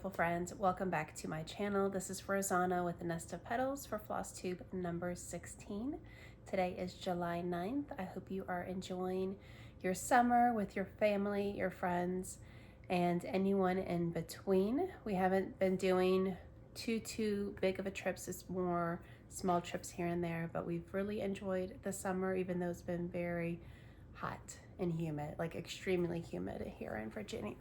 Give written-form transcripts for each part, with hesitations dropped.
beautiful friends. Welcome back to my channel. This is Rosanna with a Nest of Petals for Floss Tube number 16. Today is July 9th. I hope you are enjoying your summer with your family, your friends, and anyone in between. We haven't been doing too big of a trips. It's more small trips here and there, but we've really enjoyed the summer, even though it's been very hot and humid, like extremely humid here in Virginia.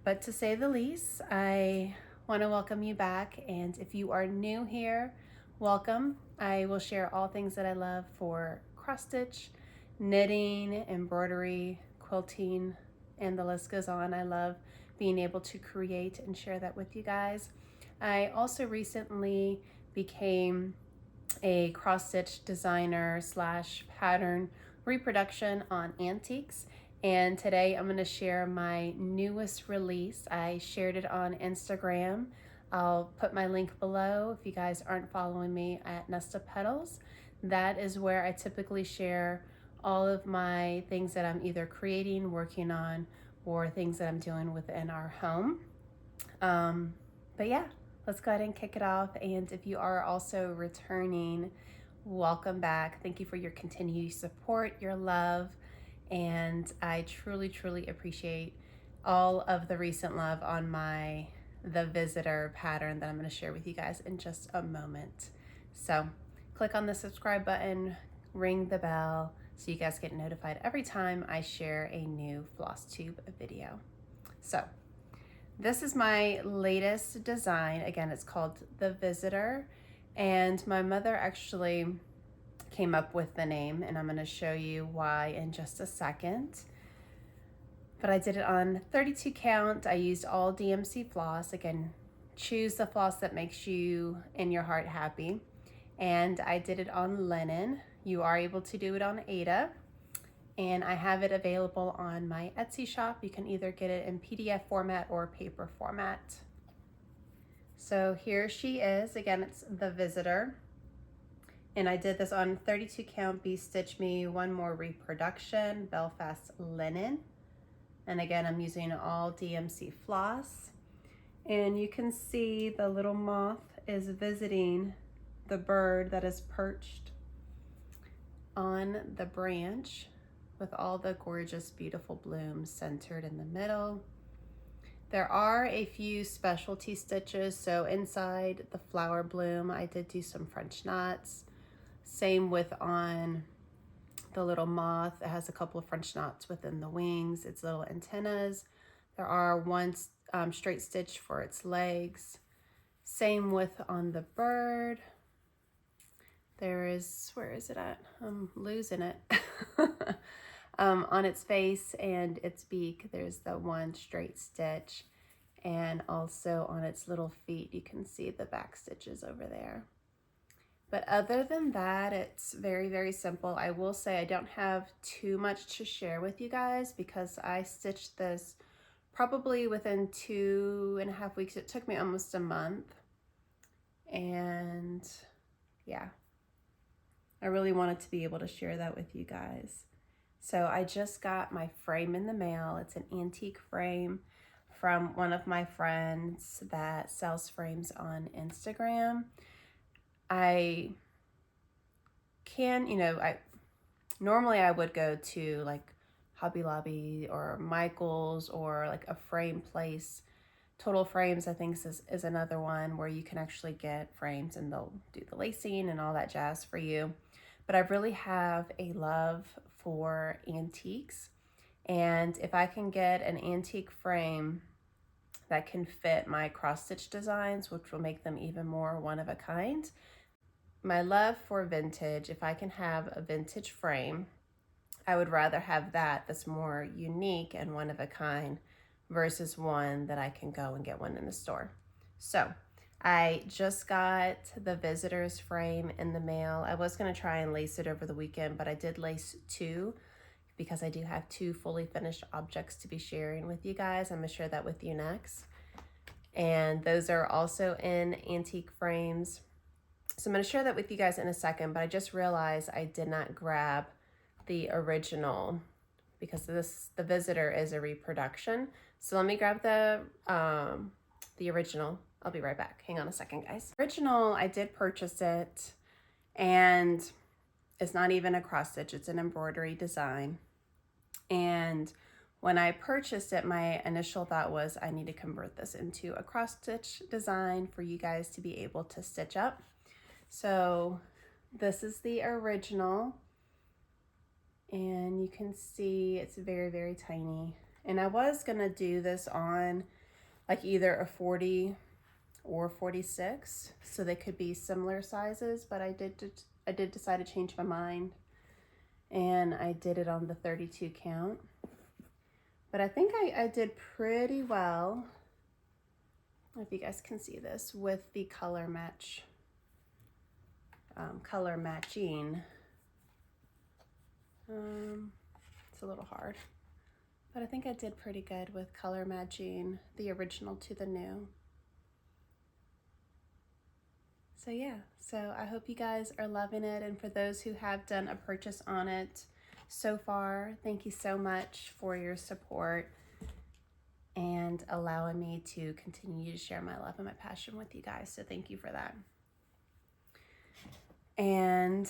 But to say the least, I want to welcome you back. And if you are new here, welcome. I will share all things that I love for cross stitch, knitting, embroidery, quilting, and the list goes on. I love being able to create and share that with you guys. I also recently became a cross stitch designer slash pattern reproduction on antiques. And today I'm going to share my newest release. I shared it on Instagram. I'll put my link below if you guys aren't following me at Nest of Petals. That is where I typically share all of my things that I'm either creating, working on, or things that I'm doing within our home. But yeah, let's go ahead and kick it off. And if you are also returning, welcome back. Thank you for your continued support, your love. And I truly appreciate all of the recent love on the visitor pattern that I'm going to share with you guys in just a moment. So click on the subscribe button, ring the bell so you guys get notified every time I share a new Floss Tube video. So this is my latest design. Again, it's called The Visitor, and my mother actually came up with the name, and I'm going to show you why in just a second. But I did it on 32 count. I used all DMC floss. Again, choose the floss that makes you and your heart happy. And I did it on linen. You are able to do it on Aida, and I have it available on my Etsy shop. You can either get it in PDF format or paper format. So here she is. Again, it's The Visitor. And I did this on 32 count B Stitch Me One More Reproduction Belfast linen. And again, I'm using all DMC floss. And you can see the little moth is visiting the bird that is perched on the branch with all the gorgeous, beautiful blooms centered in the middle. There are a few specialty stitches. So inside the flower bloom, I did do some French knots. Same with on the little moth. It has a couple of French knots within the wings, its little antennas. There are one straight stitch for its legs. Same with on the bird. There is, where is it at? I'm losing it. On its face and its beak, there's the one straight stitch. And also on its little feet, you can see the back stitches over there. But other than that, it's very simple. I will say I don't have too much to share with you guys because I stitched this probably within 2.5 weeks. It took me almost a month. And yeah, I really wanted to be able to share that with you guys. So I just got my frame in the mail. It's an antique frame from one of my friends that sells frames on Instagram. I can, normally I would go to like Hobby Lobby or Michael's or like a frame place. Total Frames, I think, is another one where you can actually get frames and they'll do the lacing and all that jazz for you. But I really have a love for antiques. And if I can get an antique frame that can fit my cross stitch designs, which will make them even more one of a kind. My love for vintage, if I can have a vintage frame, I would rather have that that's more unique and one of a kind versus one that I can go and get one in the store. So I just got the visitor's frame in the mail. I was going to try and lace it over the weekend, but I did lace 2 because I do have 2 fully finished objects to be sharing with you guys. I'm going to share that with you next. And those are also in antique frames. So I'm going to share that with you guys in a second, but I just realized I did not grab the original because the visitor is a reproduction. So let me grab the the original. I'll be right back. Hang on a second, guys. Original, I did purchase it, and it's not even a cross stitch, it's an embroidery design. And when I purchased it, my initial thought was I need to convert this into a cross stitch design for you guys to be able to stitch up. So this is the original, and you can see it's very, very tiny. And I was gonna do this on like either a 40 or 46, so they could be similar sizes, but I did decide to change my mind, and I did it on the 32 count. But I think I did pretty well, if you guys can see this, with the color matching. It's a little hard, but I think I did pretty good with color matching the original to the new. So yeah, so I hope you guys are loving it, and for those who have done a purchase on it so far, thank you so much for your support and allowing me to continue to share my love and my passion with you guys. So thank you for that. And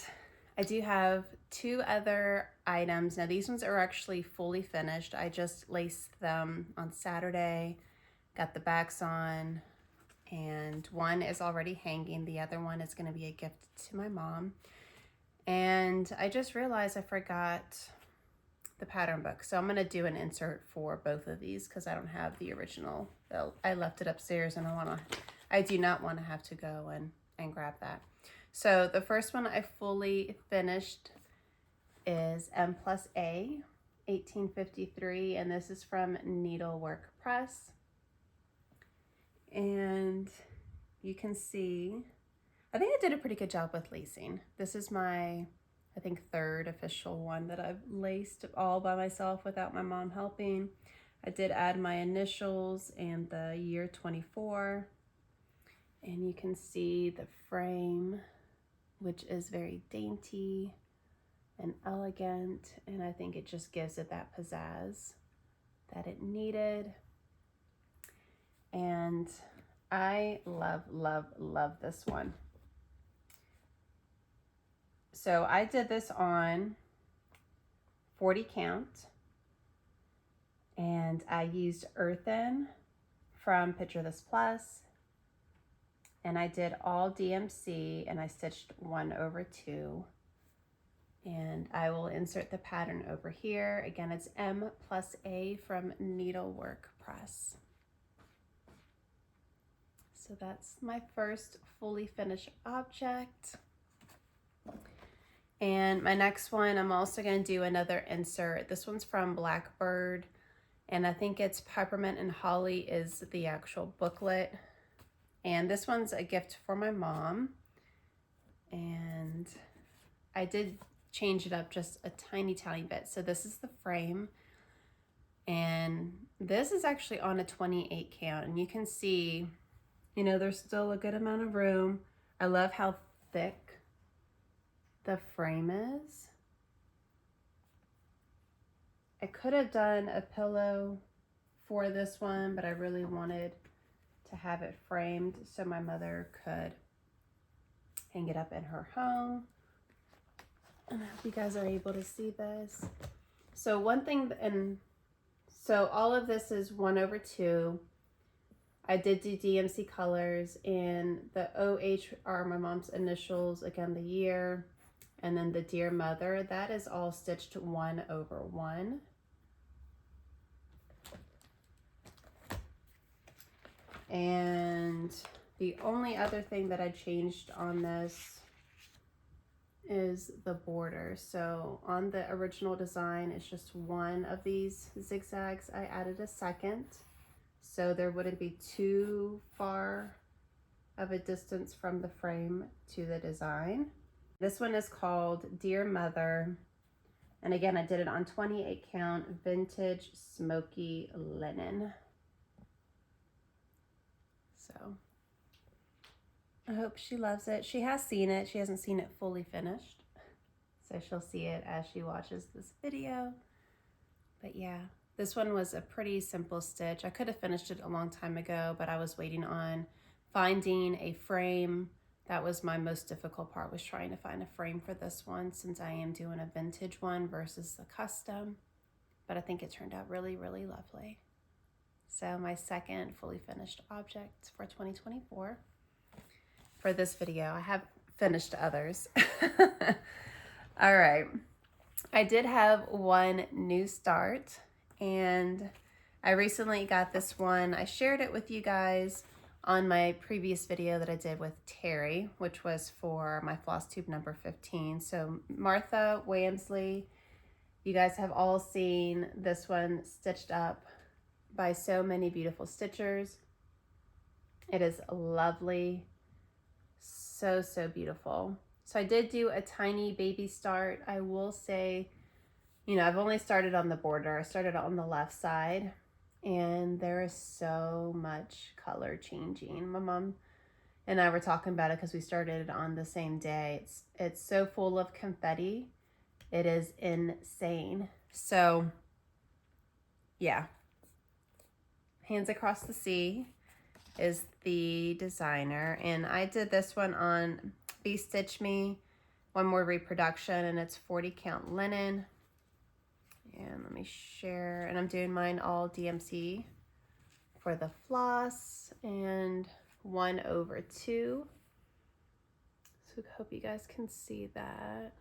I do have 2 other items. Now these ones are actually fully finished. I just laced them on Saturday, got the backs on, and one is already hanging. The other one is going to be a gift to my mom. And I just realized I forgot the pattern book. So I'm going to do an insert for both of these because I don't have the original. I left it upstairs, and I do not want to have to go and grab that. So the first one I fully finished is M+A 1853, and this is from Needlework Press. And you can see, I think I did a pretty good job with lacing. This is my, I think, 3rd official one that I've laced all by myself without my mom helping. I did add my initials and the year 24. And you can see the frame, which is very dainty and elegant. And I think it just gives it that pizzazz that it needed. And I love, love, love this one. So I did this on 40 count, and I used Earthen from Picture This Plus, and I did all DMC, and I stitched 1/2, and I will insert the pattern over here. Again, it's M+A from Needlework Press. So that's my first fully finished object. And my next one, I'm also going to do another insert. This one's from Blackbird, and I think it's Peppermint and Holly is the actual booklet. And this one's a gift for my mom. And I did change it up just a tiny, tiny bit. So this is the frame. And this is actually on a 28 count. And you can see, you know, there's still a good amount of room. I love how thick the frame is. I could have done a pillow for this one, but I really wanted to have it framed so my mother could hang it up in her home. And I hope you guys are able to see this. So one thing, and so all of this is 1/2. I did do DMC colors, and the OH are my mom's initials, again, the year, and then the Dear Mother, that is all stitched 1/1. And the only other thing that I changed on this is the border. So on the original design, it's just one of these zigzags. I added a second, so there wouldn't be too far of a distance from the frame to the design. This one is called Dear Mother. And again, I did it on 28 count vintage smoky linen. So I hope she loves it. She has seen it. She hasn't seen it fully finished, so she'll see it as she watches this video. But yeah, This one was a pretty simple stitch. I could have finished it a long time ago, but I was waiting on finding a frame. That was my most difficult part, was trying to find a frame for this one, since I am doing a vintage one versus a custom. But I think it turned out really, really lovely. So my second fully finished object for 2024. For this video, I have finished others. All right. I did have one new start, and I recently got this one. I shared it with you guys on my previous video that I did with Terry, which was for my Floss Tube number 15. So Martha Wamsley, you guys have all seen this one stitched up by so many beautiful stitchers. It is lovely. So, so beautiful. So I did do a tiny baby start. I will say, you know, I've only started on the border. I started on the left side, and there is so much color changing. My mom and I were talking about it because we started on the same day. It's so full of confetti. It is insane. So yeah, Hands Across the Sea is the designer, and I did this one on Be Stitch Me, one more reproduction, and it's 40 count linen. And let me share, and I'm doing mine all DMC for the floss, and 1/2. So I hope you guys can see that.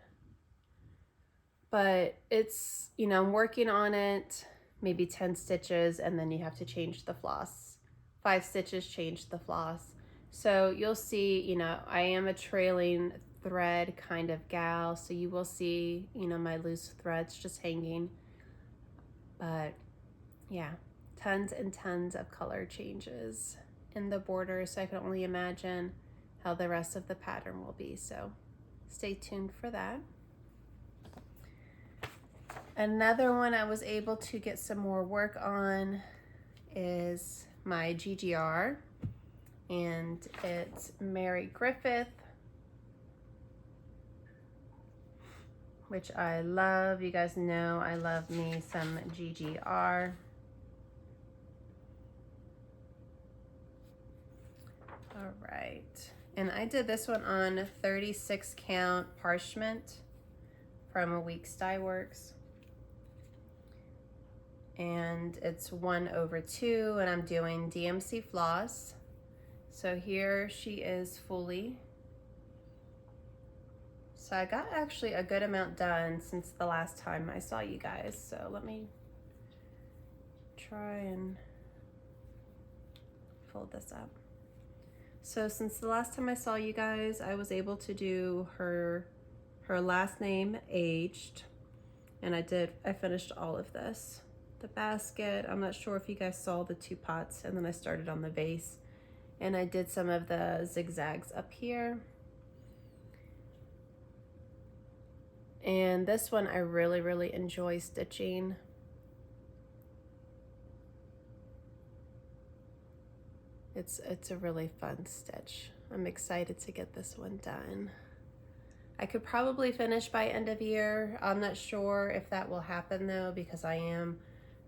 But it's, you know, I'm working on it, maybe 10 stitches, and then you have to change the floss. 5 stitches, change the floss. So you'll see, you know, I am a trailing thread kind of gal, so you will see, you know, my loose threads just hanging. But yeah, tons and tons of color changes in the border, so I can only imagine how the rest of the pattern will be. So stay tuned for that. Another one I was able to get some more work on is my GGR, and it's Mary Griffith, which I love. You guys know I love me some GGR. All right, and I did this one on 36 count parchment from A Week's Dye Works. And it's 1/2, and I'm doing DMC floss. So here she is fully. So I got actually a good amount done since the last time I saw you guys. So let me try and fold this up. So since the last time I saw you guys, I was able to do her last name aged, and I finished all of this. The basket, I'm not sure if you guys saw the 2 pots, and then I started on the vase, and I did some of the zigzags up here. And this one I really, really enjoy stitching. It's a really fun stitch. I'm excited to get this one done. I could probably finish by end of year. I'm not sure if that will happen though, because I am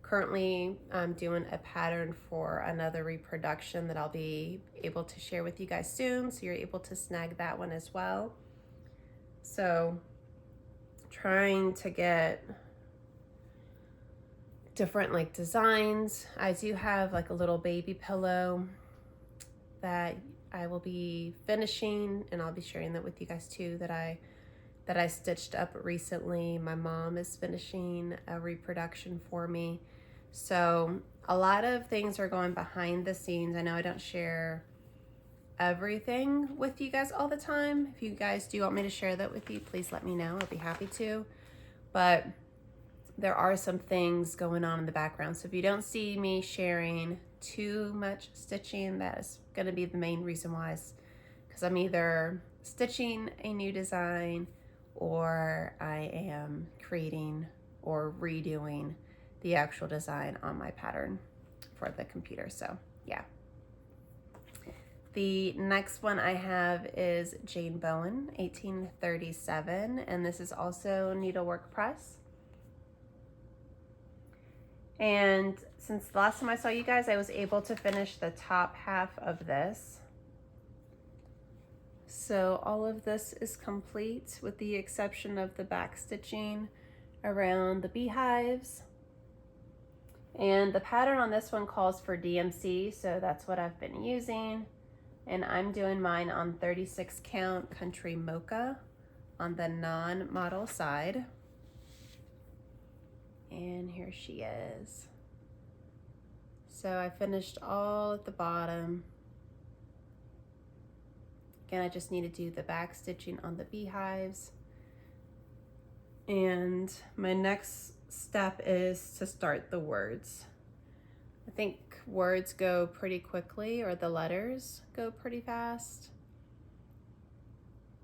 currently doing a pattern for another reproduction that I'll be able to share with you guys soon, so you're able to snag that one as well. So trying to get different like designs. I do have like a little baby pillow that I will be finishing, and I'll be sharing that with you guys too, that I stitched up recently. My mom is finishing a reproduction for me. So a lot of things are going behind the scenes. I know I don't share everything with you guys all the time. If you guys do want me to share that with you, please let me know. I'll be happy to. But there are some things going on in the background. So if you don't see me sharing too much stitching, that is going to be the main reason why, is because I'm either stitching a new design, or I am creating or redoing the actual design on my pattern for the computer. So yeah. The next one I have is Jane Bowen, 1837, and this is also needlework press. And since the last time I saw you guys, I was able to finish the top half of this. So all of this is complete with the exception of the back stitching around the beehives. And the pattern on this one calls for DMC, so that's what I've been using. And I'm doing mine on 36 count Country Mocha on the non-model side. And here she is. So I finished all at the bottom. Again, I just need to do the back stitching on the beehives. And my next step is to start the words. I think words go pretty quickly, or the letters go pretty fast.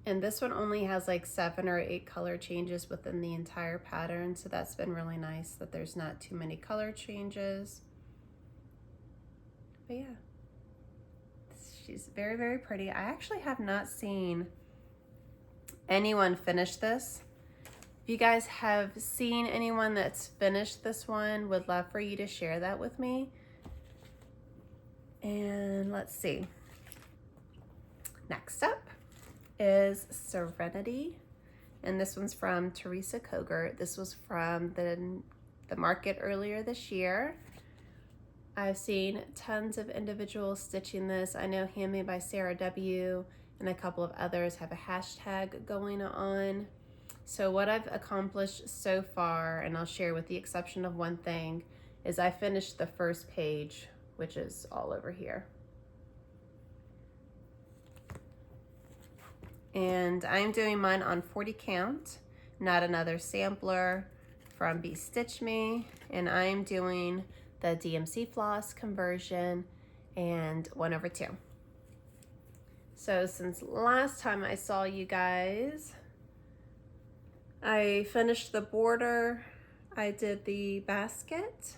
And this one only has like 7 or 8 color changes within the entire pattern, so that's been really nice that there's not too many color changes. But yeah, she's very, very pretty. I actually have not seen anyone finish this. If you guys have seen anyone that's finished this one, would love for you to share that with me. And let's see. Next up is Serenity. And this one's from Teresa Kogert. This was from the market earlier this year. I've seen tons of individuals stitching this. I know Handmade by Sarah W. and a couple of others have a hashtag going on. So what I've accomplished so far, and I'll share with the exception of one thing, is I finished the first page, which is all over here. And I'm doing mine on 40 count, not another sampler from Be Stitch Me. And I'm doing the DMC floss conversion and 1/2. So since last time I saw you guys, I finished the border, I did the basket,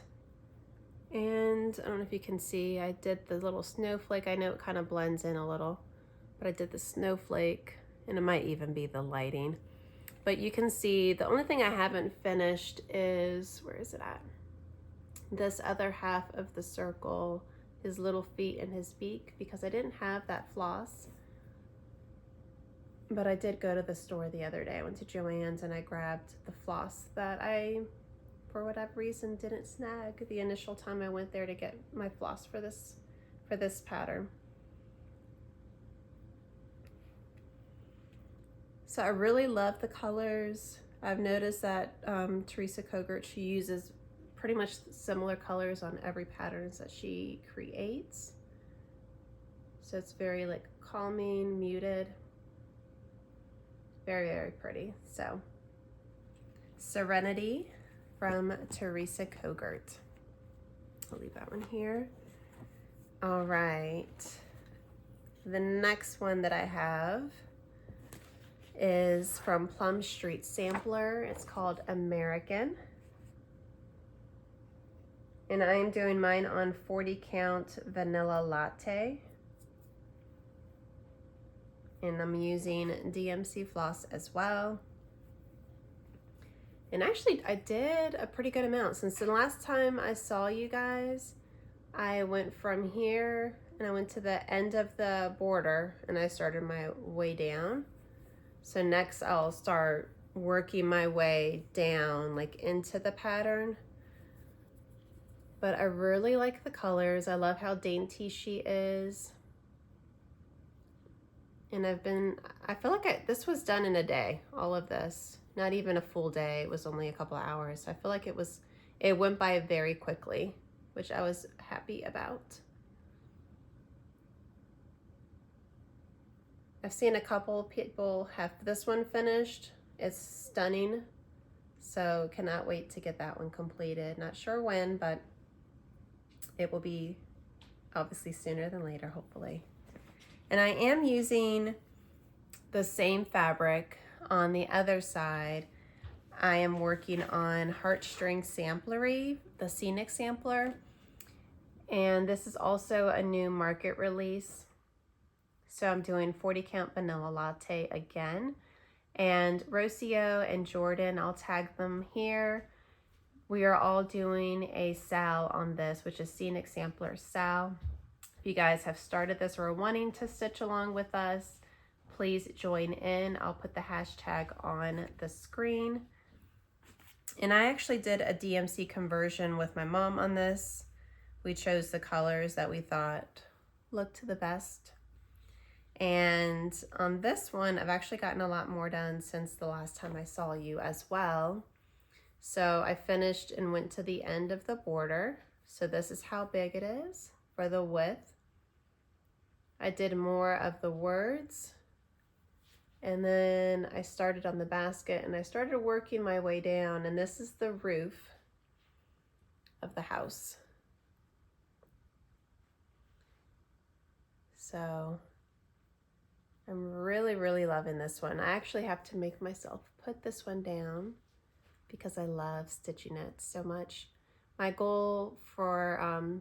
and I don't know if you can see, I did the little snowflake. I know it kind of blends in a little, but I did the snowflake, and it might even be the lighting. But you can see the only thing I haven't finished is, where is it at? This other half of the circle, his little feet and his beak, because I didn't have that floss. But I did go to the store the other day. I went to Joann's and I grabbed the floss that I, for whatever reason, didn't snag the initial time I went there to get my floss for this pattern. So I really love the colors. I've noticed that Teresa Kogert, she uses pretty much similar colors on every patterns that she creates. So it's very like calming, muted. Very, very pretty. So Serenity from Teresa Kogert. I'll leave that one here. All right. The next one that I have is from Plum Street Sampler. It's called American. And I'm doing mine on 40 count Vanilla Latte. And I'm using DMC floss as well. And actually I did a pretty good amount. Since the last time I saw you guys, I went from here and I went to the end of the border and I started my way down. So next I'll start working my way down like into the pattern. But I really like the colors. I love how dainty she is. And I feel like this was done in a day, all of this. Not even a full day, it was only a couple of hours. So I feel like it went by very quickly, which I was happy about. I've seen a couple people have this one finished. It's stunning. So cannot wait to get that one completed. Not sure when, but it will be obviously sooner than later, hopefully. And I am using the same fabric on the other side. I am working on Heartstring Samplery, the Scenic Sampler. And this is also a new market release. So I'm doing 40 count Vanilla Latte again. And Rocio and Jordan, I'll tag them here. We are all doing a SAL on this, which is Scenic Sampler SAL. If you guys have started this or are wanting to stitch along with us, please join in. I'll put the hashtag on the screen. And I actually did a DMC conversion with my mom on this. We chose the colors that we thought looked the best. And on this one, I've actually gotten a lot more done since the last time I saw you as well. So I finished and went to the end of the border. So this is how big it is for the width. I did more of the words. And then I started on the basket and I started working my way down, and this is the roof of the house. So I'm really, really loving this one. I actually have to make myself put this one down because I love stitching it so much. My goal for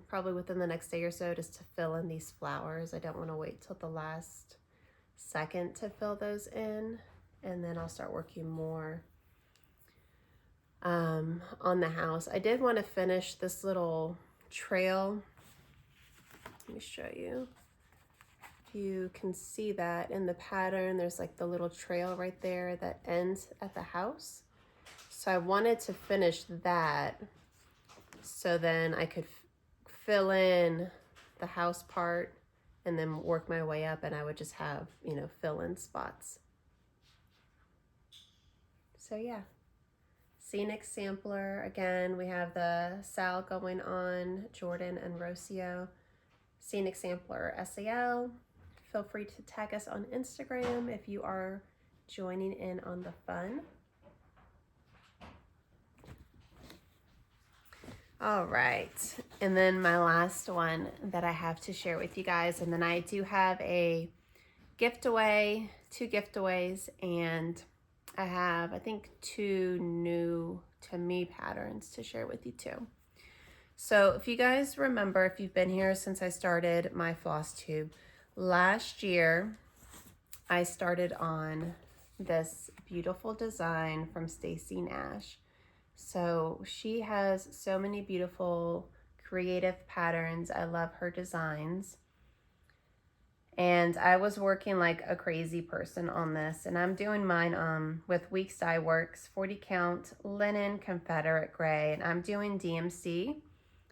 probably within the next day or so is to fill in these flowers. I don't want to wait till the last second to fill those in, and then I'll start working more on the house. I did want to finish this little trail. Let me show you. If you can see that in the pattern, there's like the little trail right there that ends at the house. So I wanted to finish that so then I could fill in the house part and then work my way up, and I would just have, you know, fill-in spots. So yeah, Scenic Sampler. Again, we have the Sal going on, Jordan and Rocio. Scenic Sampler SAL. Feel free to tag us on Instagram if you are joining in on the fun. All right, and then my last one that I have to share with you guys, and then I do have a giftaway, 2 giveaways, and I have, I think, 2 new to me patterns to share with you too. So if you guys remember, if you've been here since I started my Floss Tube, last year I started on this beautiful design from Stacy Nash. So she has so many beautiful creative patterns. I love her designs. And I was working like a crazy person on this, and I'm doing mine with Weeks Dye Works 40 count linen Confederate gray, and I'm doing DMC,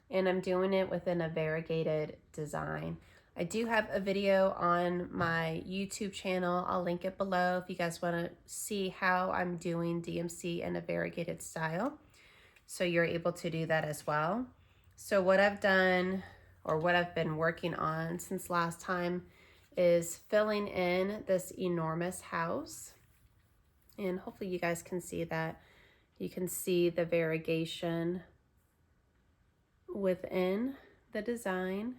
and I'm doing it within a variegated design. I do have a video on my YouTube channel. I'll link it below if you guys want to see how I'm doing DMC in a variegated style. So you're able to do that as well. So what I've done, or what I've been working on since last time, is filling in this enormous house. And hopefully you guys can see that. You can see the variegation within the design.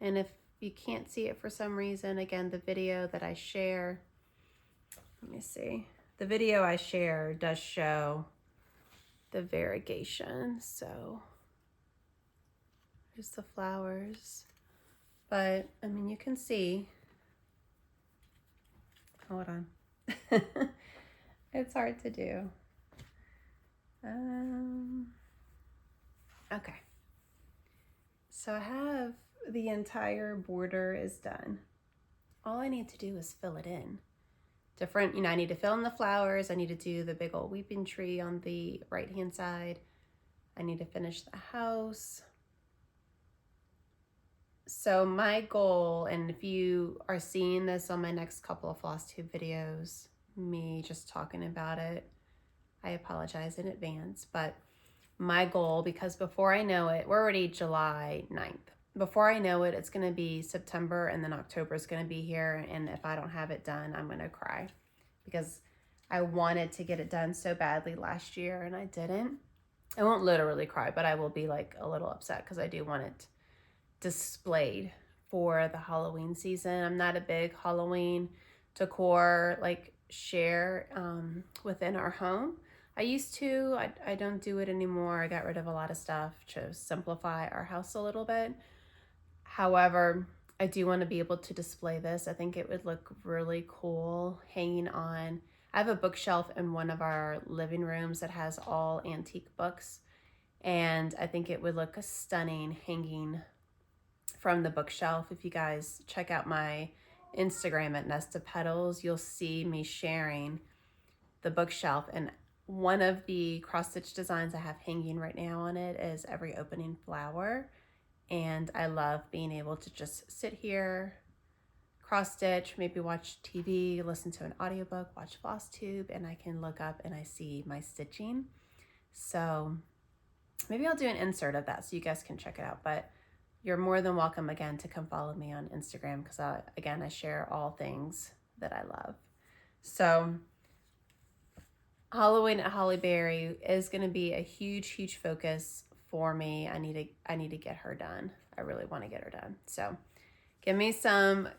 And if you can't see it for some reason, again, the video that I share, let me see. The video I share does show the variegation. So there's the flowers. But, I mean, you can see, hold on. It's hard to do. Okay. So I have the entire border is done. All I need to do is fill it in. Different, you know, I need to fill in the flowers. I need to do the big old weeping tree on the right-hand side. I need to finish the house. So my goal, and if you are seeing this on my next couple of Floss Tube videos, me just talking about it, I apologize in advance, but my goal, because before I know it, we're already July 9th. Before I know it, it's going to be September, and then October is going to be here, and if I don't have it done, I'm going to cry, because I wanted to get it done so badly last year, and I didn't. I won't literally cry, but I will be like a little upset because I do want it displayed for the Halloween season. I'm not a big Halloween decor like share within our home. I used to. I don't do it anymore. I got rid of a lot of stuff to simplify our house a little bit. However, I do want to be able to display this. I think it would look really cool hanging on I have a bookshelf in one of our living rooms that has all antique books, and I think it would look stunning hanging from the bookshelf. If you guys check out my Instagram at Nest of Petals, you'll see me sharing the bookshelf, and one of the cross-stitch designs I have hanging right now on it is every opening flower, and I love being able to just sit here, cross stitch, maybe watch TV, listen to an audiobook, watch Floss Tube, and I can look up and I see my stitching. So maybe I'll do an insert of that so you guys can check it out, but you're more than welcome again to come follow me on Instagram, because again, I share all things that I love. So Halloween at Hollyberry is going to be a huge focus for me. I need to get her done. I really want to get her done. So give me some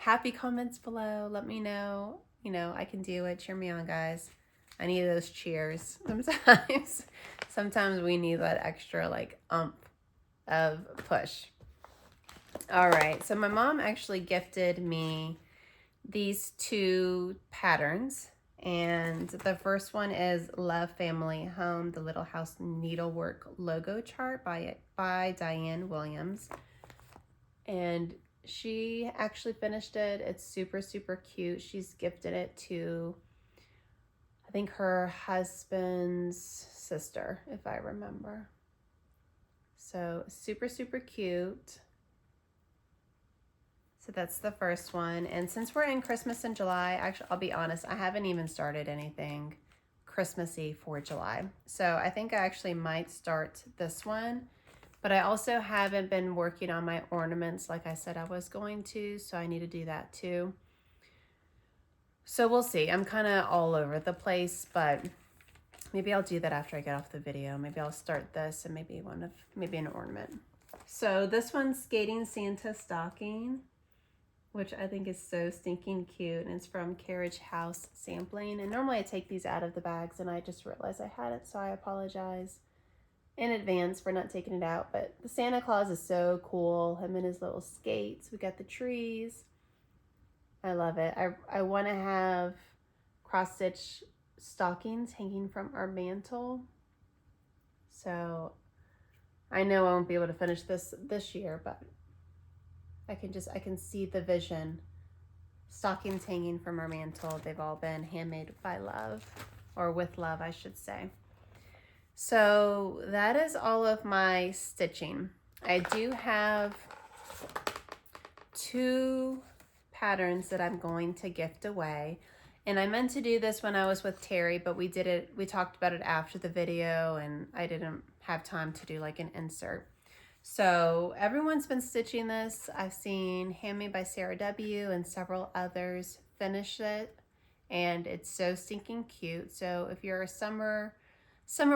happy comments below. Let me know, I can do it. Cheer me on, guys. I need those cheers sometimes. Sometimes we need that extra like umph of push. All right, so my mom actually gifted me these 2 patterns, and the first one is Love Family Home, the Little House Needlework Logo Chart by Diane Williams, and she actually finished it. It's super cute. She's gifted it to, I think, her husband's sister, if I remember. So super cute. So that's the first one. And since we're in Christmas in July, actually, I'll be honest, I haven't even started anything Christmassy for July. So I think I actually might start this one, but I also haven't been working on my ornaments like I said I was going to, so I need to do that too. So we'll see. I'm kind of all over the place, but maybe I'll do that after I get off the video. Maybe I'll start this and maybe an ornament. So this one's Skating Santa Stocking, which I think is so stinking cute, and it's from Carriage House Sampling. And normally I take these out of the bags, and I just realized I had it, so I apologize in advance for not taking it out. But the Santa Claus is so cool. Him and his little skates. We got the trees. I love it. I want to have cross-stitch stockings hanging from our mantle. So I know I won't be able to finish this year, but I can see the vision. Stockings hanging from our mantle. They've all been handmade by love, or with love, I should say. So that is all of my stitching. I do have 2 patterns that I'm going to gift away. And I meant to do this when I was with Terry, but we talked about it after the video, and I didn't have time to do like an insert. So everyone's been stitching this. I've seen Handmade by Sarah W. and several others finish it, and it's so stinking cute. So if you're a summer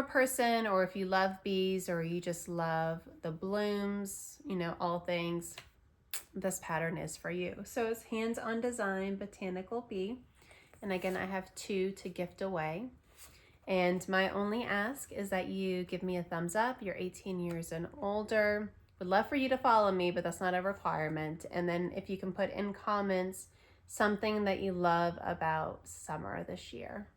person, or if you love bees, or you just love the blooms, all things, this pattern is for you. So it's Hands-on Design Botanical Bee. And again, I have 2 to gift away. And my only ask is that you give me a thumbs up. You're 18 years and older. Would love for you to follow me, but that's not a requirement. And then if you can put in comments something that you love about summer this year.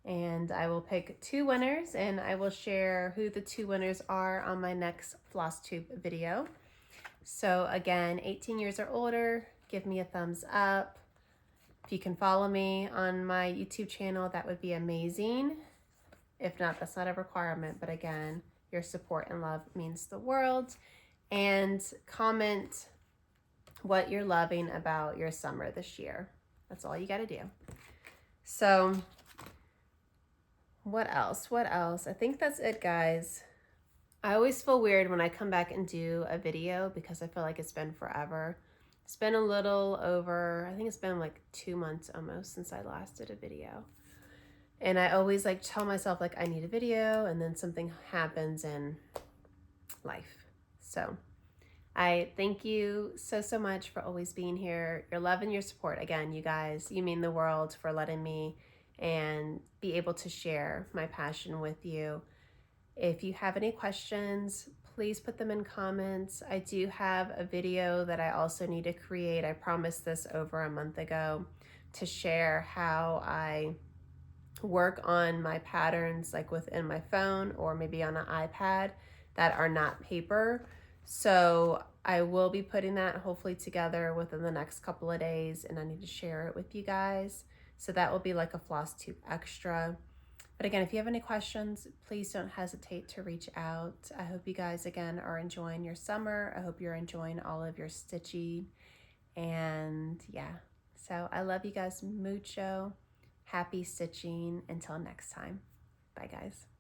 And I will pick 2 winners, and I will share who the 2 winners are on my next Floss Tube video. So again, 18 years or older, give me a thumbs up. If you can follow me on my YouTube channel, that would be amazing. If not, that's not a requirement, but again, your support and love means the world. And comment what you're loving about your summer this year. That's all you got to do. So what else? I think that's it, guys. I always feel weird when I come back and do a video because I feel like it's been forever. It's been a little over, I think it's been like 2 months almost since I last did a video. And I always like tell myself like I need a video, and then something happens in life. So I thank you so much for always being here. Your love and your support. Again, you guys, you mean the world for letting me and be able to share my passion with you. If you have any questions, please put them in comments. I do have a video that I also need to create. I promised this over a month ago to share how I work on my patterns like within my phone or maybe on an iPad that are not paper. So I will be putting that hopefully together within the next couple of days, and I need to share it with you guys. So that will be like a Floss Tube extra. But again, if you have any questions, please don't hesitate to reach out. I hope you guys again are enjoying your summer. I hope you're enjoying all of your stitching. And yeah, so I love you guys mucho. Happy stitching. Until next time. Bye guys.